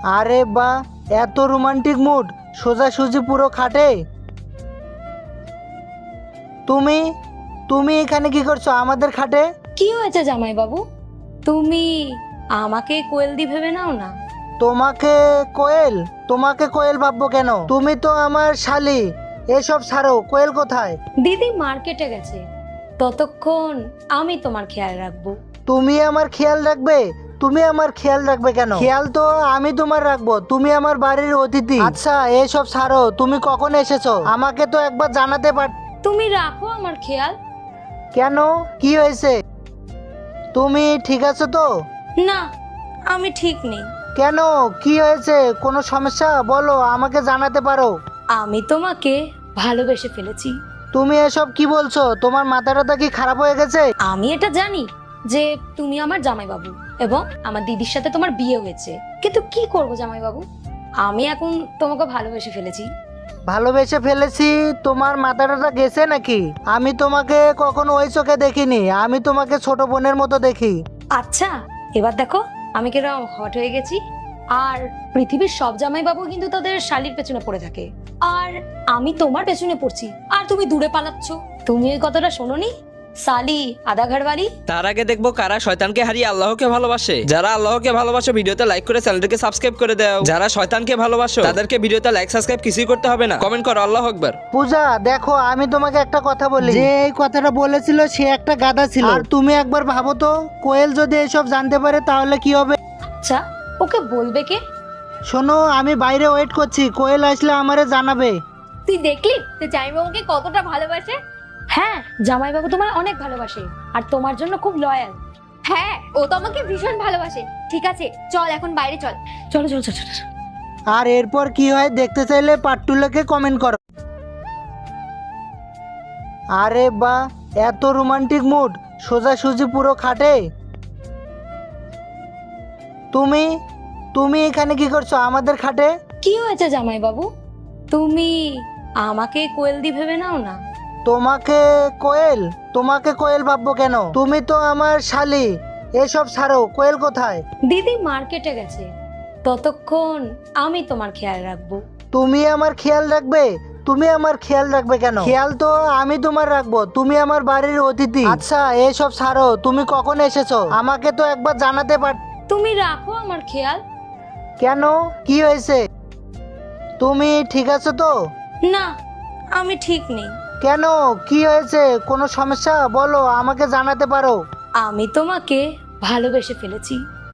আরে বাহ, এত রোমান্টিক মুড, সোজাসুজি পুরো খাটে। তুমি তুমি এখানে কি করছো আমাদের খাটে? কি হয়েছে জামাই বাবু? তুমি আমাকে কোয়েল দি ভেবে নাও না। তোমাকে কোয়েল? তোমাকে কোয়েল ভাববো কেন? তুমি তো আমার শালি। এসব ছাড়ো, কোয়েল কোথায়? দিদি মার্কেটে গেছে, ততক্ষণ আমি তোমার খেয়াল রাখবো। তুমি আমার খেয়াল রাখবে? তুমি আমার খেয়াল রাখবে কেন? খেয়াল তো আমি তোমার রাখবো, তুমি আমার বাড়ির অতিথি। আচ্ছা এসব ছাড়ো, তুমি কখন এসেছো আমাকে তো একবার জানাতে পার। তুমি রাখো আমার খেয়াল। কেন, কি হয়েছে? তুমি ঠিক আছো তো? না, আমি ঠিক নেই। কেন, কি হয়েছে? কোনো সমস্যা বলো, আমাকে জানাতে পারো। আমি তোমাকে ভালোবেসে ফেলেছি। তুমি এসব কি বলছো? তোমার মাথাটা কি খারাপ হয়ে গেছে? আমি এটা জানি যে তুমি আমার জামাইবাবু এবং আমার দিদির সাথে তোমার বিয়ে হয়েছে, কিন্তু কি করব জামাইবাবু, আমি এখন তোমাকে ভালোবেসে ফেলেছি। ভালোবেসে ফেলেছি? তোমার মাথাটা গেছে নাকি? আমি তোমাকে কখনো ওই চোখে দেখিনি, আমি তোমাকে ছোট বোনের মতো দেখি। আচ্ছা, এবার দেখো আমি কিরকম হট হয়ে গেছি। আর পৃথিবীর সব জামাইবাবু কিন্তু তাদের শালির পেছনে পড়ে থাকে, আর আমি তোমার পেছনে পড়ছি আর তুমি দূরে পালাচ্ছ। তুমি ওই কথাটা শোনোনি, সালি আধা ঘরবালি? তার আগে দেখবো কারা শয়তানকে হারিয়ে আল্লাহকে ভালোবাসে। যারা আল্লাহকে ভালোবাসো ভিডিওতে লাইক করে চ্যানেলটাকে সাবস্ক্রাইব করে দাও। যারা শয়তানকে ভালোবাসো তাদেরকে ভিডিওতে লাইক সাবস্ক্রাইব কিছুই করতে হবে না, কমেন্ট করো আল্লাহু আকবার। পূজা দেখো, আমি তোমাকে একটা কথা বলি, যে এই কথাটা বলেছিল সে একটা গাধা ছিল। আর তুমি একবার ভাবো তো, কোয়েল যদি এসব জানতে পারে তাহলে কি হবে? আচ্ছা, ওকে বলবে কে? শোনো, আমি বাইরে ওয়েট করছি, কোয়েল আসলে আমারে জানাবে। তুই দেখলি তো জামাইবাবুকে কতটা ভালোবাসে? হ্যাঁ, জামাইবাবু তোমায় অনেক ভালোবাসে আর তোমার জন্য খুব লয়াল। হ্যাঁ, ও তো আমাকে ভীষণ ভালোবাসে। ঠিক আছে, চল এখন বাইরে চল। চলো চলো চলো চলো। আর এরপর কি হয় দেখতে চাইলে পার্ট 2 লেখে কমেন্ট করো। আরে বাহ, এত রোমান্টিক মুড, সোজাসুজি পুরো খাটে। তুমি তুমি এখানে কি করছো আমাদের খাটে? কি হয়েছে জামাইবাবু? তুমি আমাকে কোয়েল দি ভেবে নাও না। তোমাকে কোয়েল? তোমাকে কোয়েল ভাববো কেন? তুমি তো আমার শালি। এসব ছাড়ো, কোয়েল কোথায়? দিদি মার্কেটে গেছে, ততক্ষণ আমি তোমার খেয়াল রাখবো। তুমি আমার খেয়াল রাখবে? তুমি আমার খেয়াল রাখবে কেন? খেয়াল তো আমি তোমার রাখবো, তুমি আমার বাড়ির অতিথি। আচ্ছা এসব ছাড়ো, তুমি কখন এসেছো আমাকে তো একবার জানাতে পার। তুমি রাখো আমার খেয়াল। কেন, কি হয়েছে? তুমি ঠিক আছো তো? না, আমি ঠিক নেই। কেন, কি হয়েছে? কোনো সমস্যা বলো, আমাকে জানাতে পারো। আমি তোমাকে ভালোবেসে ফেলেছি।